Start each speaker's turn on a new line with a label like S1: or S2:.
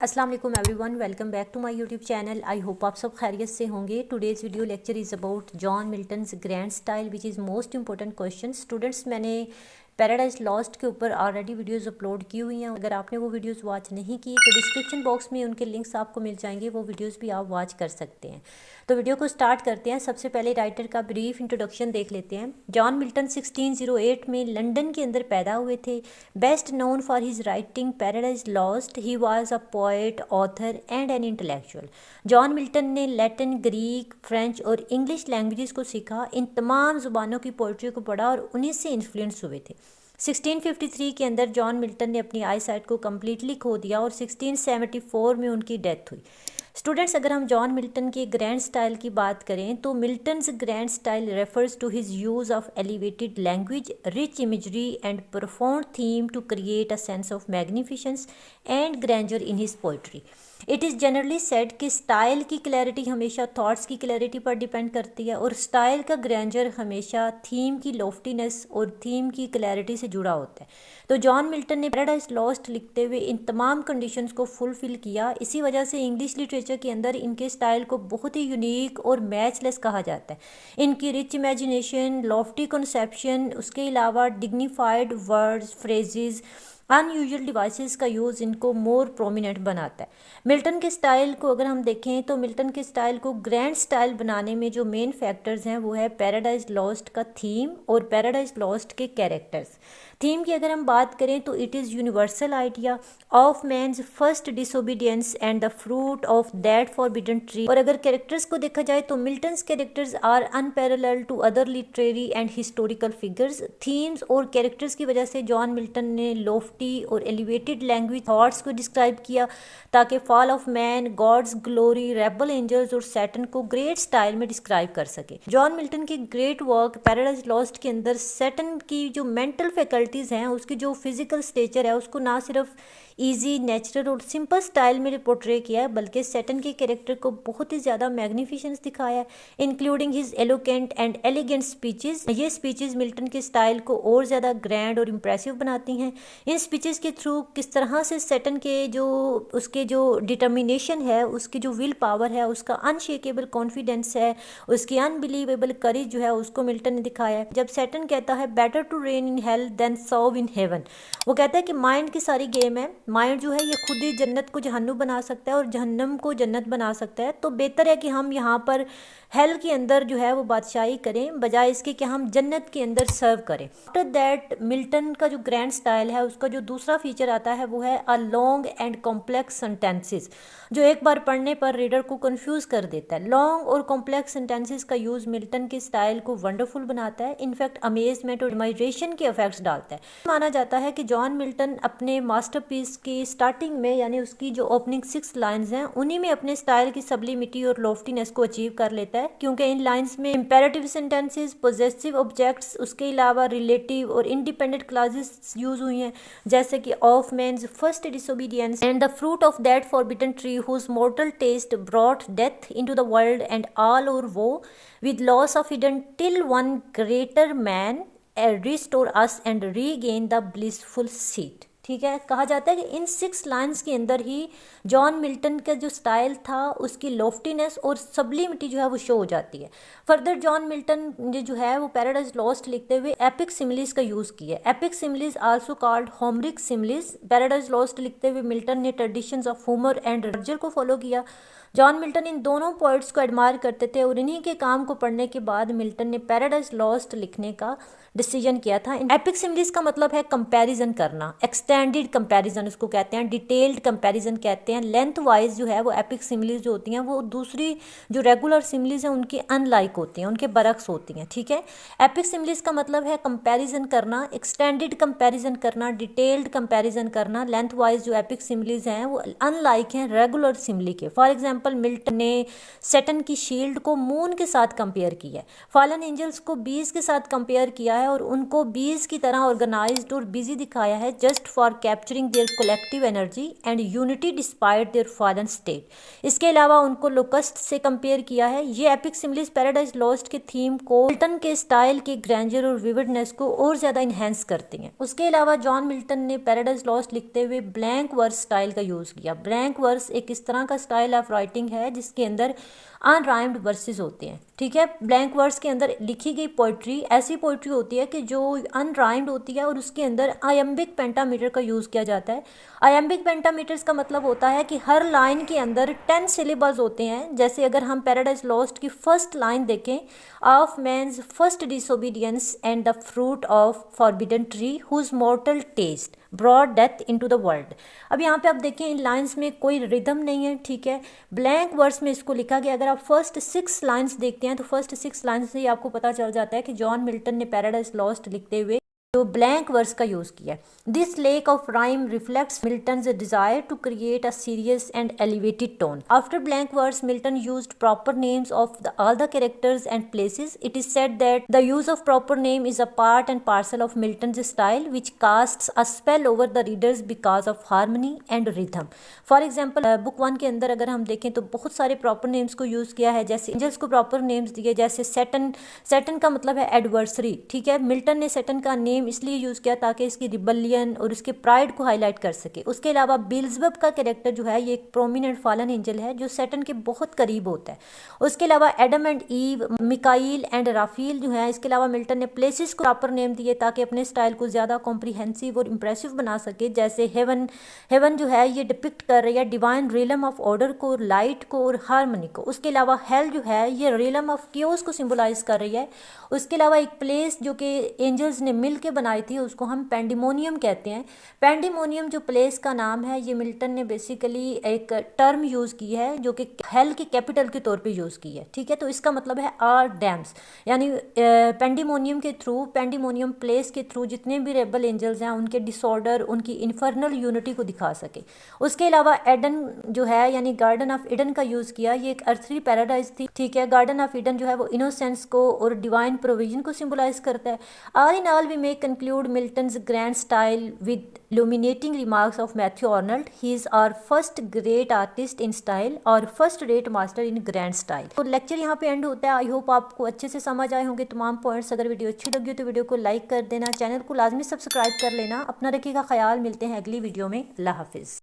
S1: अस्सलाम वालेकुम everyone, welcome back to my YouTube channel. I hope आप सब खैरियत से होंगे। Today's video lecture is about John Milton's grand style which is most important question. Students, मैंने पैराडाइज लॉस्ट के ऊपर ऑलरेडी वीडियोस अपलोड की हुई हैं। अगर आपने वो वीडियोस वॉच नहीं की तो डिस्क्रिप्शन बॉक्स में उनके लिंक्स आपको मिल जाएंगे, वो वीडियोस भी आप वॉच कर सकते हैं। तो वीडियो को स्टार्ट करते हैं। सबसे पहले राइटर का ब्रीफ इंट्रोडक्शन देख लेते हैं। जॉन मिल्टन 1608 में लंदन के अंदर पैदा हुए थे। Best known for his writing paradise lost, he was a poet, author and an intellectual. John Milton ने लैटिन, ग्रीक, फ्रेंच और इंग्लिश लैंग्वेजेस को सीखा। इन तमाम ज़ुबानों की पोइट्री को पढ़ा और उन्हीं से इन्फ्लुएंस हुए थे। 1653 के अंदर जॉन मिल्टन ने अपनी आई साइट को कम्प्लीटली खो दिया और 1674 में उनकी डेथ हुई। स्टूडेंट्स, अगर हम जॉन मिल्टन के ग्रैंड स्टाइल की बात करें तो Milton's grand style refers to his use of elevated language, rich imagery and profound theme to create a sense of magnificence and grandeur in his poetry. It is generally said कि style की clarity हमेशा thoughts की clarity पर depend करती है और style का grander हमेशा थीम की लॉफ्टीनेस और थीम की क्लैरिटी से जुड़ा होता है। तो जॉन मिल्टन ने पैराडाइज लॉस्ट लिखते हुए इन तमाम कंडीशंस को फुलफिल किया। इसी वजह से इंग्लिश लिटरेचर के अंदर इनके स्टाइल को बहुत ही यूनिक और मैचलेस कहा जाता है। इनकी रिच इमेजिनेशन, लॉफ्टी कंसेप्शन, उसके अलावा dignified words, phrases, unusual devices का यूज़ इनको मोर प्रोमिनेंट बनाता है। मिल्टन के स्टाइल को अगर हम देखें तो मिल्टन के स्टाइल को ग्रैंड स्टाइल बनाने में जो मेन फैक्टर्स हैं वो है पैराडाइज लॉस्ट का थीम और पैराडाइज लॉस्ट के कैरेक्टर्स। थीम की अगर हम बात करें तो it is universal idea of man's first disobedience and the fruit of that forbidden tree. और अगर कैरेक्टर्स को देखा जाए तो Milton's characters are unparallel to other literary and historical figures. Themes और कैरेक्टर्स की वजह से जॉन मिल्टन ने लोफ्टी और एलिवेटेड लैंग्वेज थॉट्स को डिस्क्राइब किया ताकि fall of man, God's glory, rebel angels और सैटन को ग्रेट स्टाइल में डिस्क्राइब कर सके। जॉन मिल्टन की ग्रेट वर्क पैराडाइज लॉस्ट के अंदर सैटन की जो मेंटल फैकल्टीज़ हैं, उसकी जो फिजिकल स्टेचर है, उसको ना सिर्फ ईजी, नेचुरल और सिंपल स्टाइल में पोर्ट्रे किया है बल्कि सैटन के कैरेक्टर को बहुत ही ज़्यादा मैग्निफिसेंस दिखाया है, including his eloquent and elegant speeches. ये स्पीचेस मिल्टन के स्टाइल को और ज़्यादा ग्रैंड और इम्प्रेसिव बनाती हैं। इन स्पीचेस के थ्रू किस तरह से सैटन के उसके जो डिटर्मिनेशन है, उसकी जो विल पावर है, उसका अनशेकेबल कॉन्फिडेंस है, उसकी अनबिलीवेबल करेज जो है, उसको मिल्टन ने दिखाया है। जब सैटन कहता है better to reign in hell than serve in heaven, वो कहता है कि माइंड की सारी गेम है। माइंड जो है ये खुद ही जन्नत को जहन्नुम बना सकता है और जहन्नम को जन्नत बना सकता है। तो बेहतर है कि हम यहाँ पर हेल के अंदर जो है वो बादशाही करें बजाय इसके कि हम जन्नत के अंदर सर्व करें। आफ्टर दैट मिल्टन का जो ग्रैंड स्टाइल है उसका जो दूसरा फीचर आता है वो है a long and complex sentences, जो एक बार पढ़ने पर रीडर को कंफ्यूज कर देता है। लॉन्ग और कॉम्प्लेक्स सेंटेंसेस का यूज़ मिल्टन के स्टाइल को वंडरफुल बनाता है, इनफैक्ट अमेजमेंट और एडमायरेशन के इफेक्ट्स डालता है। माना जाता है कि जॉन मिल्टन अपने मास्टरपीस की स्टार्टिंग में, यानी उसकी जो ओपनिंग 6 लाइन्स हैं, उन्हीं में अपने स्टाइल की सब्लिमिटी और लॉफ्टीनेस को अचीव कर लेता है, क्योंकि इन लाइन्स में इंपेरेटिव सेंटेंसेस, पॉजेसिव ऑब्जेक्ट्स, उसके अलावा रिलेटिव और इंडिपेंडेंट क्लॉजेस यूज हुई हैं, जैसे कि of man's first disobedience and the fruit of that forbidden tree whose mortal taste brought death into the world and all our woe with loss of Eden till one greater man restore us and regain the blissful seat. ठीक है, कहा जाता है कि इन 6 lines के अंदर ही John Milton का जो स्टाइल था उसकी लॉफ्टीनेस और सब्लिमिटी जो है वो शो हो जाती है। फर्दर जॉन मिल्टन ने जो है वो पैराडाइज लॉस्ट लिखते हुए एपिक सिमिलीज का यूज़ किया। Epic similes also called Homeric similes. Paradise Lost लिखते हुए मिल्टन ने traditions of Homer and Virgil को फॉलो किया। जॉन मिल्टन इन दोनों पोइट्स को एडमायर करते थे और इन्हीं के काम को पढ़ने के बाद मिल्टन ने पैराडाइज लॉस्ट लिखने का डिसीजन किया था। एपिक सिमिलीज का मतलब है कंपैरिजन करना, एक्सटेंडेड कंपैरिजन उसको कहते हैं, डिटेल्ड कंपैरिजन कहते हैं। लेंथ वाइज जो है वो एपिक सिमिलीज जो होती हैं वो दूसरी जो रेगुलर सिमिलीज हैं उनकी अनलाइक होती हैं, उनके बरक्स होती हैं। ठीक है, एपिक सिमिलीज का मतलब है कंपैरिजन करना, एक्सटेंडेड कंपैरिजन करना, डिटेल्ड कंपैरिजन करना। लेंथ वाइज जो एपिक सिमिलीज हैं वो अनलाइक हैं रेगुलर सिमिली के। फॉर एग्जाम्पल मिल्टन ने सैटन की शील्ड को मून के साथ कंपेयर किया है, फॉलन एंजल्स को बीज के साथ कंपेयर किया है और उनको बीज की तरह ऑर्गेनाइज्ड और बिजी दिखाया है just for capturing their collective energy and unity despite their fallen state. इसके अलावा उनको लोकस्ट से कंपेयर किया है। ये एपिक सिमिलीज पैराडाइज लॉस्ट के थीम को मिल्टन के स्टाइल के ग्रैंडर और विविडनेस को और ज़्यादा इन्हेंस करती हैं। उसके अलावा जॉन मिल्टन ने पैराडाइज लॉस्ट लिखते हुए ब्लैंक वर्स स्टाइल का यूज़ किया। ब्लैंक वर्स एक इस तरह का स्टाइल ऑफ राइटिंग है जिसके अंदर अनराइम्ड वर्सेस होते हैं। ठीक है, ब्लैंक वर्स के अंदर लिखी गई पोइट्री ऐसी पोइट्री होती है कि जो अनराइम्ड होती है और उसके अंदर आयम्बिक पेंटामीटर का यूज़ किया जाता है। आयम्बिक पेंटामीटर्स का मतलब होता है कि हर लाइन के अंदर 10 सिलेबल्स होते हैं। जैसे अगर हम पैराडाइज लॉस्ट की फर्स्ट लाइन देखें, of man's first disobedience and the fruit of forbidden tree whose mortal taste brought death into the world. अब यहाँ पे आप देखें इन लाइंस में कोई रिदम नहीं है। ठीक है, ब्लैंक वर्स में इसको लिखा गया। अगर आप फर्स्ट 6 लाइंस देखते हैं तो फर्स्ट 6 लाइंस से ही आपको पता चल जाता है कि जॉन मिल्टन ने पैराडाइज लॉस्ट लिखते हुए तो ब्लैंक वर्स का यूज़ किया। This lack of rhyme reflects Milton's desire to create a serious and elevated tone. After blank verse Milton used proper names of all the characters and places. It is said that the use of proper name is a part and parcel of Milton's style which casts a spell over the readers because of harmony and rhythm. For example, book 1 के अंदर अगर हम देखें तो बहुत सारे proper names को use किया है। जैसे एंजल्स को प्रॉपर नेम्स दिए, जैसे सैटर्न। सैटर्न का मतलब है एडवर्सरी। ठीक है, मिल्टन ने सैटर्न का नेम इसलिए यूज़ किया ताकि इसकी रिबलियन और उसके प्राइड को हाईलाइट कर सके। उसके अलावा बेल्ज़ेबब का कैरेक्टर जो है ये एक प्रोमिनेंट फॉलन एंजल है जो सैटर्न के बहुत करीब होता है। उसके अलावा Adam and ewe, Mikail and राफील जो है। इसके अलावा मिल्टन ने प्लेसेस को प्रॉपर नेम दिए ताकि अपने स्टाइल को ज़्यादा कॉम्प्रिहेंसिव और इम्प्रेसिव बना सके। जैसे हेवन, हेवन जो है ये डिपिक्ट कर रही है डिवाइन रिलम ऑफ ऑर्डर को, लाइट को और हारमोनी को। उसके अलावा हेल जो है ये रिलम ऑफ क्योस को सिंबलाइज कर रही है। उसके अलावा एक प्लेस जो कि एंजल्स ने मिल के बनाई थी उसको हम पेंडिमोनियम कहते हैं। पेंडिमोनियम जो प्लेस का नाम है ये मिल्टन ने बेसिकली एक टर्म यूज़ की है जो कि हेल की कैपिटल के तौर पे यूज़ की है। ठीक है, तो इसका मतलब है आर डैम्स, यानी पेंडिमोनियम के थ्रू, पेंडिमोनियम प्लेस के थ्रू जितने भी रेबल एंजल्स हैं उनके डिसऑर्डर, उनकी इन्फर्नल यूनिटी को दिखा सके। उसके अलावा एडन जो है यानी गार्डन ऑफ ईडन का यूज़ किया। ये एक अर्थली पैराडाइज थी। ठीक है, गार्डन ऑफ ईडन जो है वो इनोसेंस को और डिवाइन प्रोविजन को सिंबलाइज करता है। All in all we may conclude Milton's grand style with illuminating remarks of Matthew Arnold. He is our first great artist in style और first rate master in grand style. तो lecture यहाँ पे and होता है। I hope आपको अच्छे से समझ आए होंगे तमाम पॉइंट्स। अगर वीडियो अच्छी लगी हो तो वीडियो को लाइक कर देना, चैनल को लाजमी सब्सक्राइब कर लेना। अपना रखिएगा ख्याल, मिलते हैं अगली वीडियो में। अल्लाह हाफिज़।